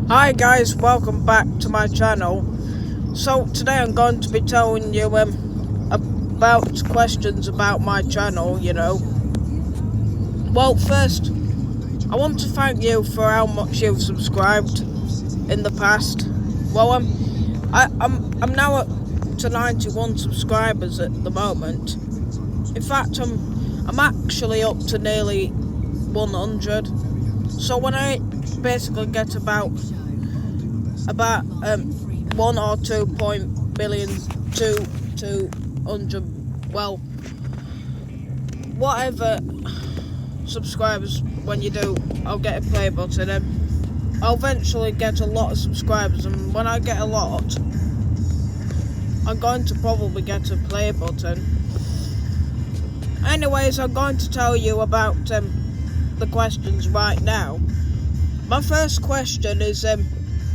Hi guys, welcome back to my channel. So today I'm going to be telling you about questions about my channel, Well, first, I want to thank you for how much you've subscribed in the past. Well, I'm now up to 91 subscribers at the moment. In fact, I'm actually up to nearly 100. So when I basically get about 1 or 2 million to 200, well, whatever subscribers, when you do, I'll get a play button. I'll eventually get a lot of subscribers, and when I get a lot, I'm going to probably get a play button. Anyways, I'm going to tell you about the questions right now. My first question is,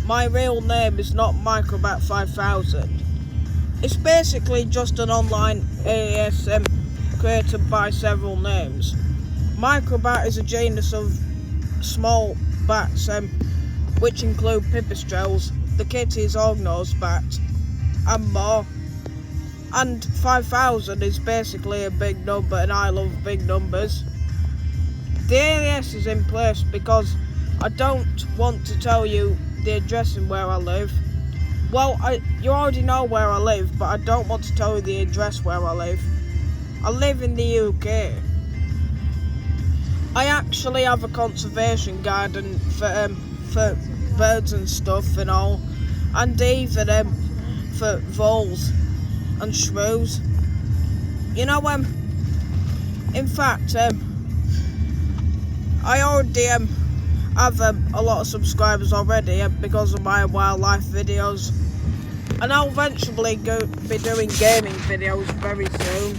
my real name is not Microbat 5000. It's basically just an online alias created by several names. Microbat is a genus of small bats, which include pipistrelles, the kitty's hognose bat, and more. And 5000 is basically a big number, and I love big numbers. The alias is in place because I don't want to tell you the address and where I live. Well, you already know where I live, but I don't want to tell you the address where I live. I live in the UK. I actually have a conservation garden for birds and stuff and all, and even for voles and shrews. In fact, I already have a lot of subscribers already because of my wildlife videos, and I'll eventually be doing gaming videos very soon.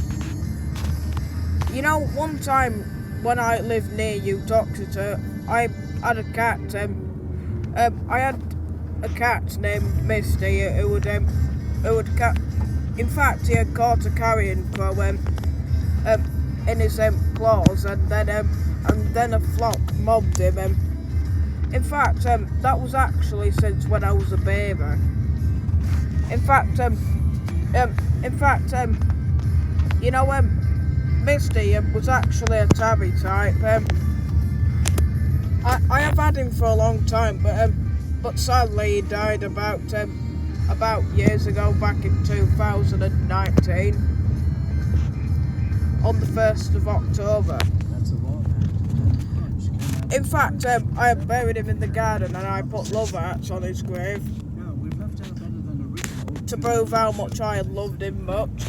One time when I lived near you, Doctor, I had a cat. I had a cat named Misty who would in fact, he had caught a carrion crow in his claws, and then a flock mobbed him. In fact, that was actually since when I was a baby. Misty was actually a tabby type. I have had him for a long time, but sadly he died about years ago, back in 2019, on the 1st of October. In fact, I buried him in the garden, and I put love hearts on his grave to prove how much I had loved him much.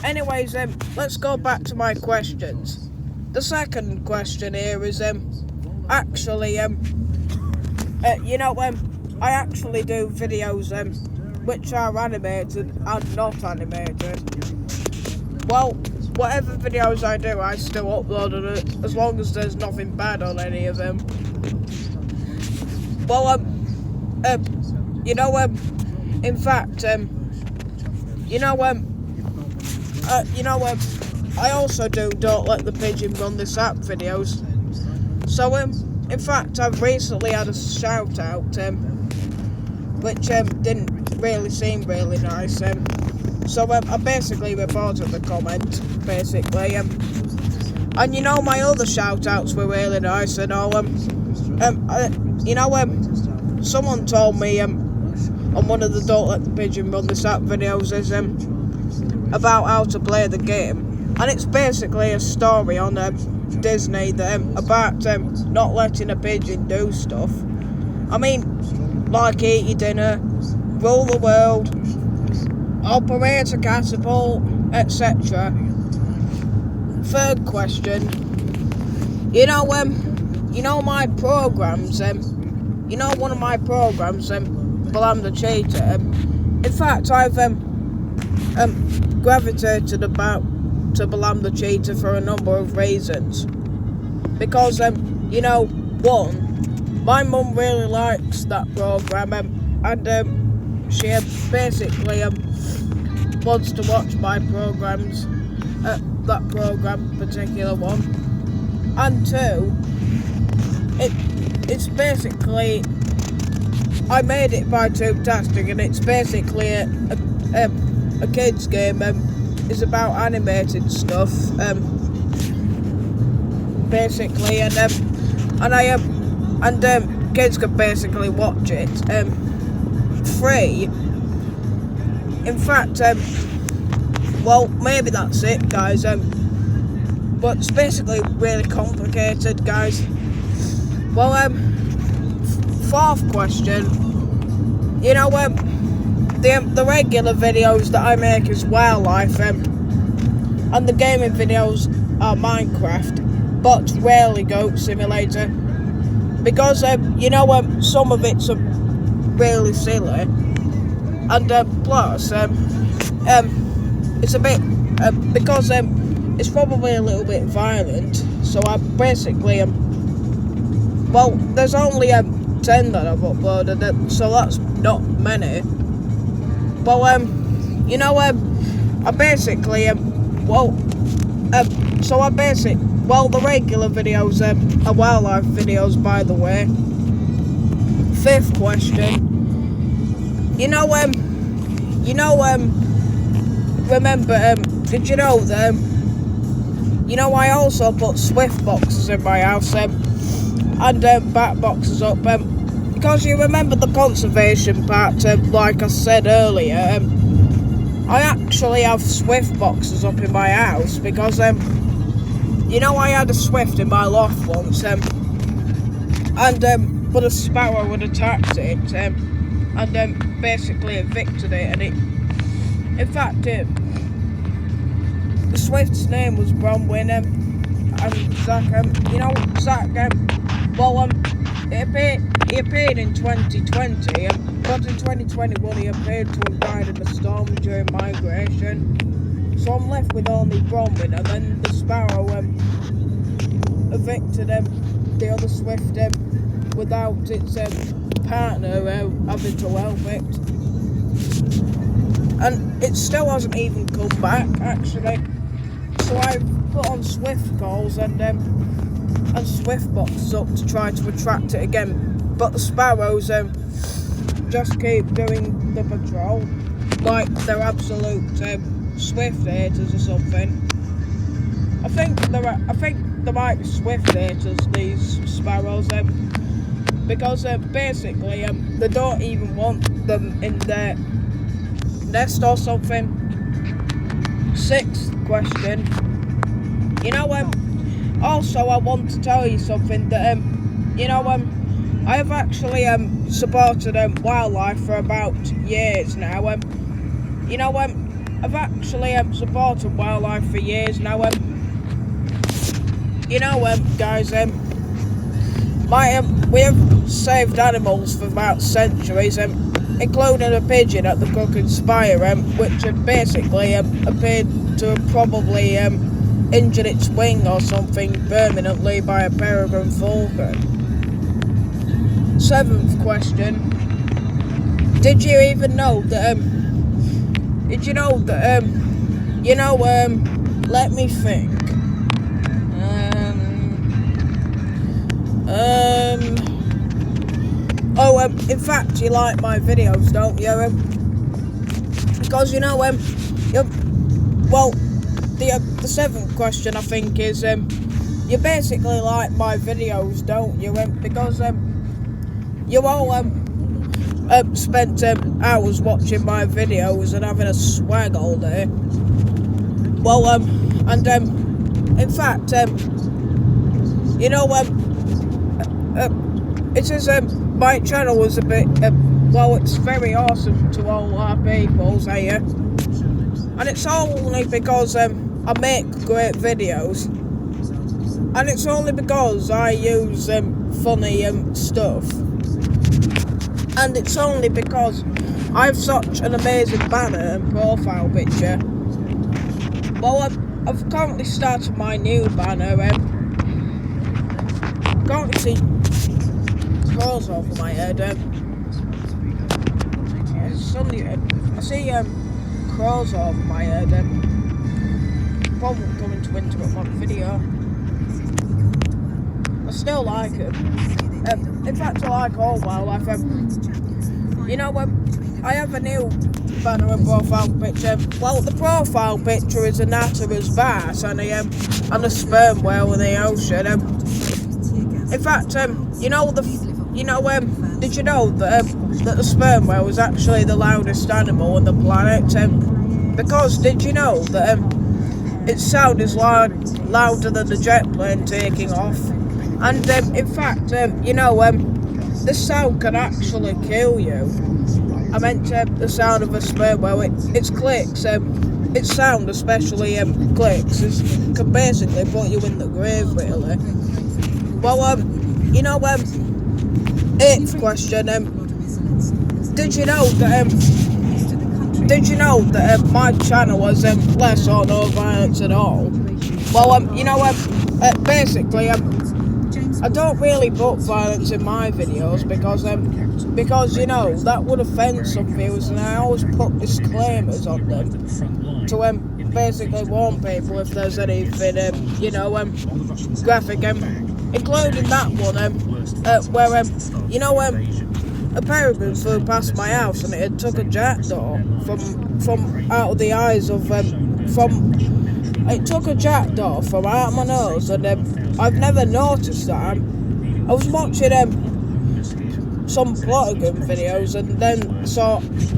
Anyways, let's go back to my questions. The second question here is actually I actually do videos which are animated and not animated. Well, whatever videos I do, I still upload it, as long as there's nothing bad on any of them. Well, in fact, I also do Don't Let the Pigeon Run This App videos. So, in fact, I've recently had a shout out, which didn't really seem really nice. So I basically reported the comment, basically. And my other shout-outs were really nice and all. Someone told me on one of the Don't Let the Pigeon Run This App videos is about how to play the game. And it's basically a story on Disney about not letting a pigeon do stuff. I mean, like eat your dinner, rule the world, operate a catapult, etc. Third question, my programs, one of my programs, Blam the Cheetah. In fact, I've gravitated to Blam the Cheetah for a number of reasons. Because, one, my mum really likes that program, and she basically wants to watch my programs, that particular one. And two, it's basically, I made it by Tubetastic, and it's basically a kids game. It's about animated stuff, basically, and kids can basically watch it free. In fact, well, maybe that's it, guys. But it's basically really complicated, guys. Well, fourth question. You know, the regular videos that I make is wildlife, and the gaming videos are Minecraft, but rarely Goat Simulator, because you know, some of it's really silly, and plus it's a bit because it's probably a little bit violent. So I basically well, there's only 10 that I've uploaded, so that's not many. But you know, I basically the regular videos are wildlife videos, by the way. Fifth question. Remember, did you know that I also put Swift boxes in my house and bat boxes up, because you remember the conservation part, like I said earlier. I actually have Swift boxes up in my house because I had a Swift in my loft once, but a sparrow had attacked it, and basically evicted it, and in fact, the Swift's name was Bronwyn, and Zach, Zach, he appeared in 2020, but in 2021 he appeared to have died in a storm during migration. So I'm left with only Bronwyn, and then the sparrow evicted the other Swift without its partner having to help it. And it still hasn't even come back, actually. So I've put on Swift calls and Swift boxes up to try to attract it again. But the sparrows just keep doing the patrol like they're absolute Swift haters or something. I think they might be Swift haters, these sparrows, because basically they don't even want them in their nest or something. Sixth question. Also I want to tell you something that I have actually supported wildlife for about years now. I've actually supported wildlife for years now. Guys, we have saved animals for about centuries, including a pigeon at the Cook and Spire, which had basically appeared to have probably injured its wing or something permanently by a peregrine falcon. Seventh question. Did you even know that let me think. In fact, you like my videos, don't you? Because the seventh question, I think, is you basically like my videos, don't you? Because you all spent hours watching my videos and having a swag all day. In fact, it is my channel was a bit it's very awesome to all our people here, and it's only because I make great videos, and it's only because I use funny stuff, and it's only because I have such an amazing banner and profile picture. I've currently started my new banner. Can't see crows over my head. I see crows over my head. Probably coming to interrupt my video. I still like it. In fact, I like all wildlife. I have a new banner and profile picture. Well, the profile picture is a natterer's bass and a sperm whale in the ocean. In fact, did you know that the sperm whale is actually the loudest animal on the planet? Because did you know that its sound is louder than the jet plane taking off? And in fact, this sound can actually kill you. I meant the sound of a sperm whale. Its clicks, its sound especially clicks, can basically put you in the grave, really. Well, 8th question. Did you know that my channel was less or no violence at all? Well, basically, I don't really put violence in my videos because that would offend some viewers, and I always put disclaimers on them to basically warn people if there's anything graphic, including that one where a peregrine flew past my house and it took a jackdaw from out of the eyes of it took a jackdaw from out of my nose, and I've never noticed that. I was watching some Plotagon videos, and then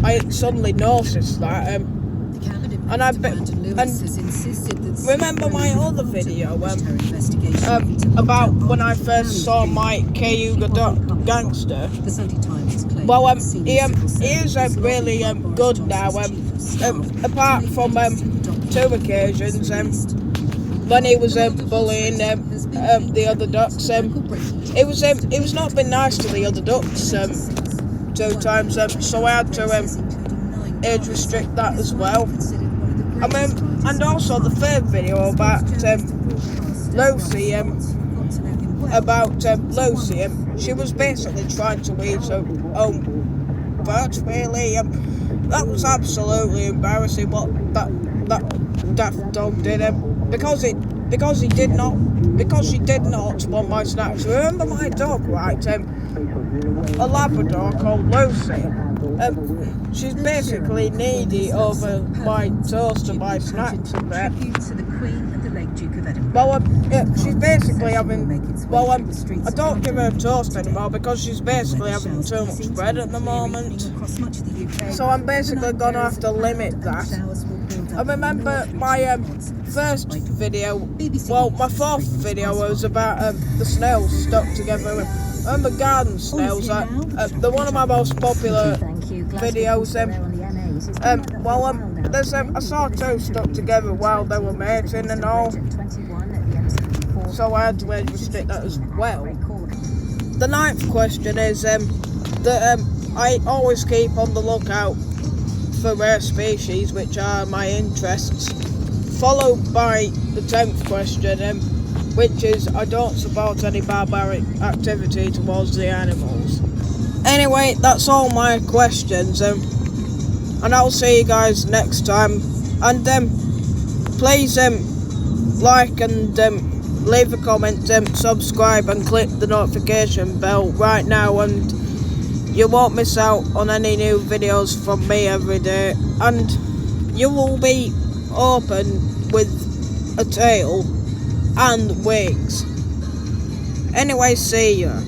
I suddenly noticed that. Remember my other video about when I first saw Mike Cayuga Gangster? Well, he is really good now. Apart from 2 occasions when he was bullying the other ducks, he was not been nice to the other ducks 2 times. So I had to age restrict that as well. And also the 3rd video about Lucy, Lucy, she was basically trying to eat her own birds, really. That was absolutely embarrassing what that daft dog did, because she did not want my snacks. Remember my dog, right? A Labrador called Lucy. She's basically needy over my toast and my snacks and that. Well, she's basically having. Well, I don't give her a toast anymore because she's basically having too much bread at the moment. So I'm basically gonna have to limit that. I remember my first video. Well, my 4th video was about the snails stuck together. I remember garden snails. They're one of my most popular videos. I saw 2 stuck together while they were mating and all, so I had to age restrict that as well. The 9th question is that I always keep on the lookout for rare species, which are my interests, followed by the 10th question, which is I don't support any barbaric activity towards the animals. Anyway, that's all my questions, and I'll see you guys next time. And please like and leave a comment, subscribe and click the notification bell right now, and you won't miss out on any new videos from me every day, and you will be open with a tail and wings. Anyway, see ya.